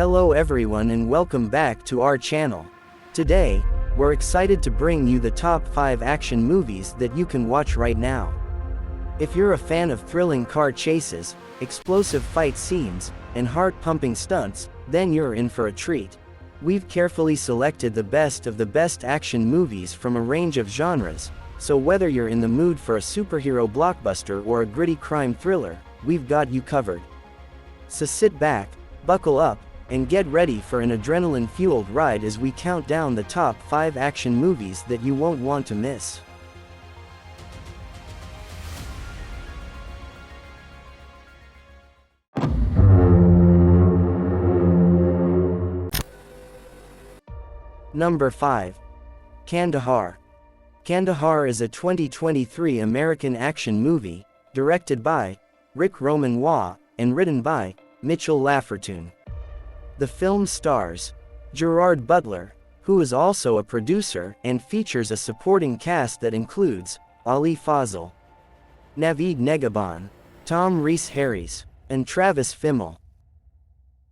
Hello everyone and welcome back to our channel. Today, we're excited to bring you the top 5 action movies that you can watch right now. If you're a fan of thrilling car chases, explosive fight scenes, and heart-pumping stunts, then you're in for a treat. We've carefully selected the best of the best action movies from a range of genres, so whether you're in the mood for a superhero blockbuster or a gritty crime thriller, we've got you covered. So sit back, buckle up, and get ready for an adrenaline-fueled ride as we count down the top 5 action movies that you won't want to miss. Number 5. Kandahar. Kandahar is a 2023 American action movie, directed by Rick Roman and written by Mitchell Laffertune. The film stars Gerard Butler, who is also a producer, and features a supporting cast that includes Ali Fazal, Naveed Negahban, Tom Rhys-Harris, and Travis Fimmel.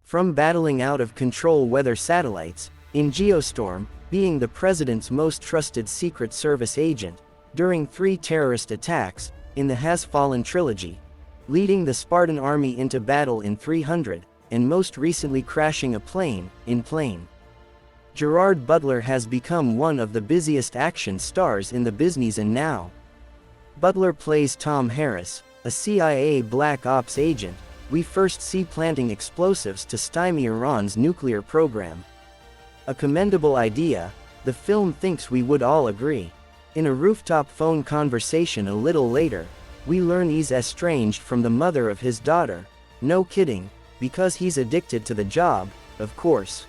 From battling out-of-control weather satellites, in Geostorm, being the president's most trusted Secret Service agent, during 3 terrorist attacks, in the Has Fallen trilogy, leading the Spartan army into battle in 300, and most recently crashing a plane, in Plane. Gerard Butler has become one of the busiest action stars in the business and now. Butler plays Tom Harris, a CIA Black Ops agent we first see planting explosives to stymie Iran's nuclear program. A commendable idea, the film thinks we would all agree. In a rooftop phone conversation a little later, we learn he's estranged from the mother of his daughter, no kidding, because he's addicted to the job, of course.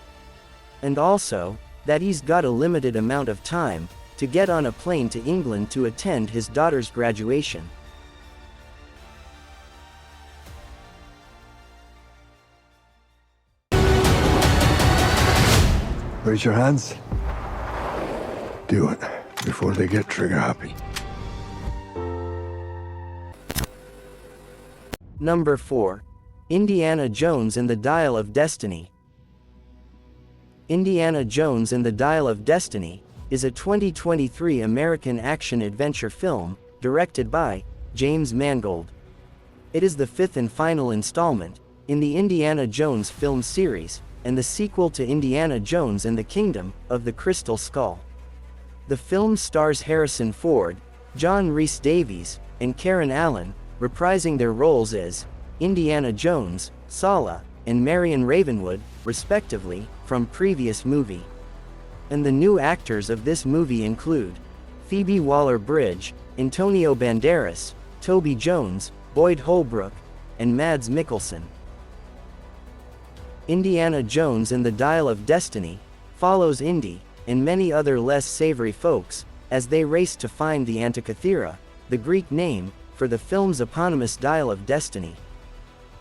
And also, that he's got a limited amount of time to get on a plane to England to attend his daughter's graduation. Raise your hands. Do it before they get trigger happy. Number 4. Indiana Jones and the Dial of Destiny. Indiana Jones and the Dial of Destiny is a 2023 American action-adventure film, directed by James Mangold. It is the 5th and final installment in the Indiana Jones film series, and the sequel to Indiana Jones and the Kingdom of the Crystal Skull. The film stars Harrison Ford, John Rhys Davies, and Karen Allen, reprising their roles as Indiana Jones, Sala, and Marion Ravenwood, respectively, from previous movie. And the new actors of this movie include Phoebe Waller-Bridge, Antonio Banderas, Toby Jones, Boyd Holbrook, and Mads Mikkelsen. Indiana Jones and the Dial of Destiny follows Indy and many other less savory folks as they race to find the Antikythera, the Greek name for the film's eponymous Dial of Destiny.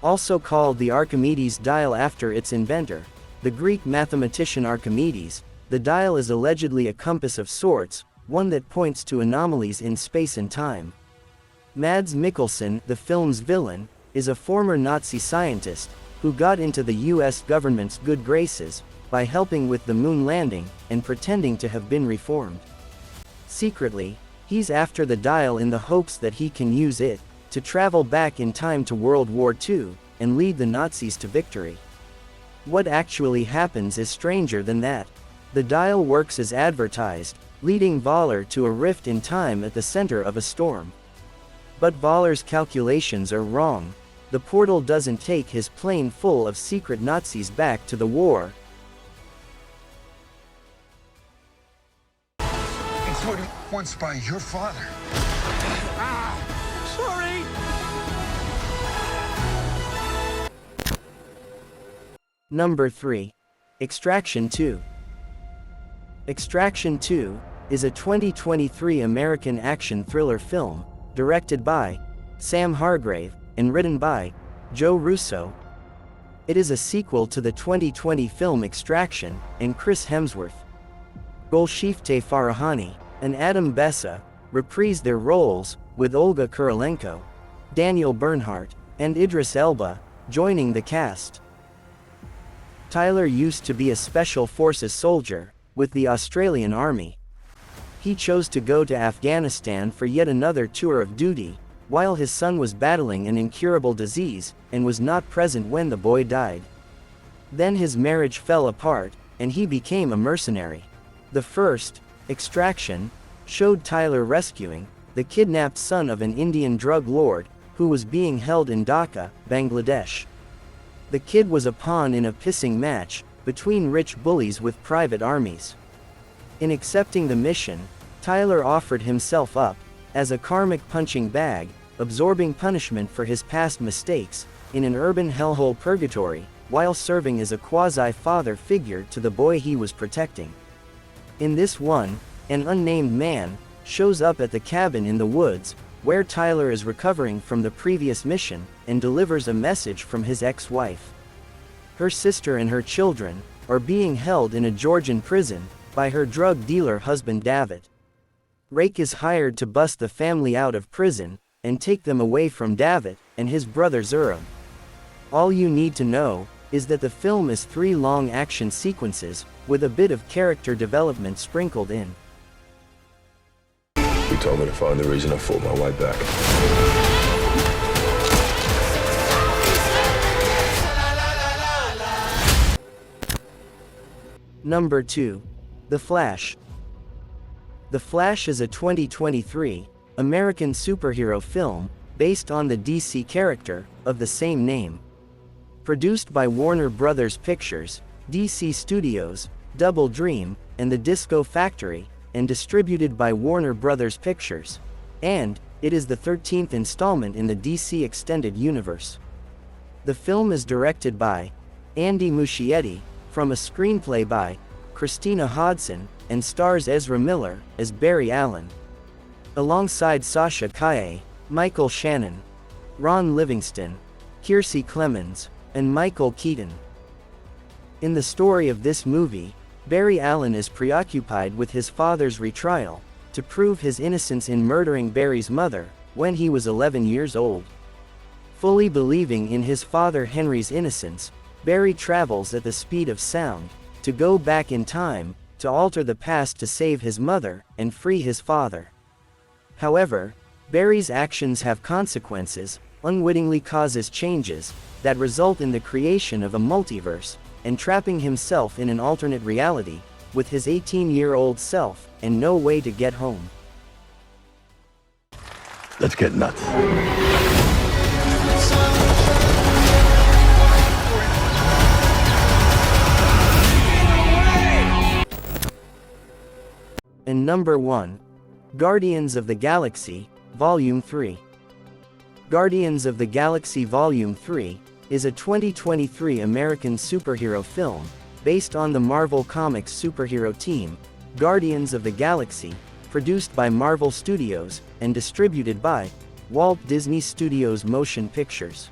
Also called the Archimedes dial after its inventor, the Greek mathematician Archimedes, the dial is allegedly a compass of sorts, one that points to anomalies in space and time. Mads Mikkelsen, the film's villain, is a former Nazi scientist who got into the US government's good graces by helping with the moon landing and pretending to have been reformed. Secretly, he's after the dial in the hopes that he can use it to travel back in time to World War II and lead the Nazis to victory. What actually happens is stranger than that. The dial works as advertised, leading Voller to a rift in time at the center of a storm. But Voller's calculations are wrong. The portal doesn't take his plane full of secret Nazis back to the war. Including once by your father. Sorry! Number 3. Extraction 2. Extraction 2 is a 2023 American action thriller film, directed by Sam Hargrave, and written by Joe Russo. It is a sequel to the 2020 film Extraction, and Chris Hemsworth, Golshifteh Farahani, and Adam Bessa reprised their roles, with Olga Kurylenko, Daniel Bernhardt, and Idris Elba joining the cast. Tyler used to be a Special Forces soldier with the Australian Army. He chose to go to Afghanistan for yet another tour of duty, while his son was battling an incurable disease, and was not present when the boy died. Then his marriage fell apart, and he became a mercenary. The first, Extraction, showed Tyler rescuing the kidnapped son of an Indian drug lord, who was being held in Dhaka, Bangladesh. The kid was a pawn in a pissing match between rich bullies with private armies. In accepting the mission, Tyler offered himself up as a karmic punching bag, absorbing punishment for his past mistakes in an urban hellhole purgatory, while serving as a quasi-father figure to the boy he was protecting. In this one, an unnamed man shows up at the cabin in the woods, where Tyler is recovering from the previous mission, and delivers a message from his ex-wife. Her sister and her children are being held in a Georgian prison by her drug dealer husband David. Rake is hired to bust the family out of prison and take them away from David and his brother Zuram. All you need to know is that the film is 3 long action sequences with a bit of character development sprinkled in. He told me to find the reason I fought my way back. Number 2. The Flash. The Flash is a 2023 American superhero film based on the DC character of the same name. Produced by Warner Brothers Pictures, DC Studios, Double Dream, and The Disco Factory, and distributed by Warner Brothers Pictures. And it is the 13th installment in the DC Extended Universe. The film is directed by Andy Muschietti, from a screenplay by Christina Hodson, and stars Ezra Miller as Barry Allen, alongside Sasha Calle, Michael Shannon, Ron Livingston, Kiersey Clemens, and Michael Keaton. In the story of this movie, Barry Allen is preoccupied with his father's retrial to prove his innocence in murdering Barry's mother when he was 11 years old. Fully believing in his father Henry's innocence, Barry travels at the speed of sound to go back in time to alter the past to save his mother and free his father. However, Barry's actions have consequences, unwittingly causes changes that result in the creation of a multiverse, and trapping himself in an alternate reality with his 18-year-old self and no way to get home. Let's get nuts. And number 1. Guardians of the Galaxy, Volume 3. Guardians of the Galaxy Volume 3 is a 2023 American superhero film based on the Marvel Comics superhero team, Guardians of the Galaxy, produced by Marvel Studios and distributed by Walt Disney Studios Motion Pictures.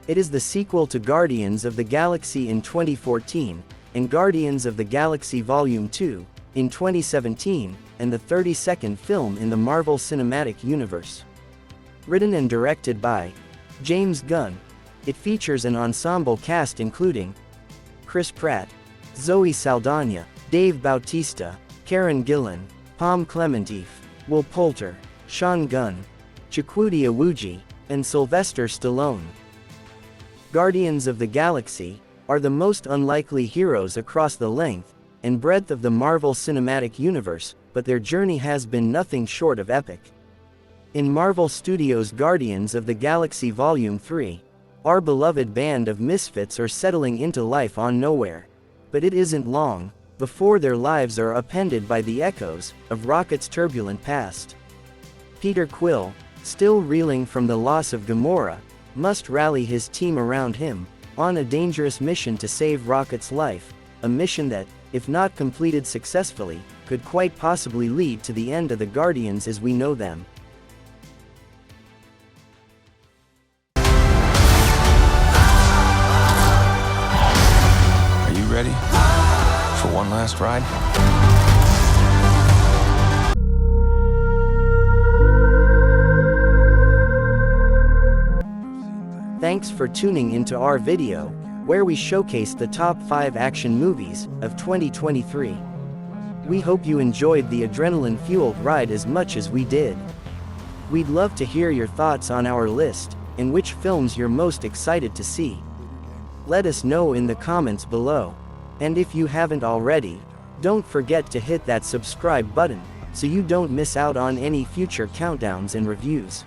It is the sequel to Guardians of the Galaxy in 2014 and Guardians of the Galaxy Volume 2 in 2017, and the 32nd film in the Marvel Cinematic Universe. Written and directed by James Gunn, it features an ensemble cast including Chris Pratt, Zoe Saldana, Dave Bautista, Karen Gillan, Pom Klementif, Will Poulter, Sean Gunn, Chikwudi Iwuji, and Sylvester Stallone. Guardians of the Galaxy are the most unlikely heroes across the length and breadth of the Marvel Cinematic Universe, but their journey has been nothing short of epic. In Marvel Studios' Guardians of the Galaxy Volume 3, our beloved band of misfits are settling into life on Nowhere. But it isn't long before their lives are upended by the echoes of Rocket's turbulent past. Peter Quill, still reeling from the loss of Gamora, must rally his team around him on a dangerous mission to save Rocket's life, a mission that, if not completed successfully, could quite possibly lead to the end of the Guardians as we know them. Are you ready for one last ride? Thanks for tuning into our video. where we showcased the top 5 action movies of 2023. We hope you enjoyed the adrenaline-fueled ride as much as we did. We'd love to hear your thoughts on our list, and which films you're most excited to see. Let us know in the comments below. And if you haven't already, don't forget to hit that subscribe button, so you don't miss out on any future countdowns and reviews.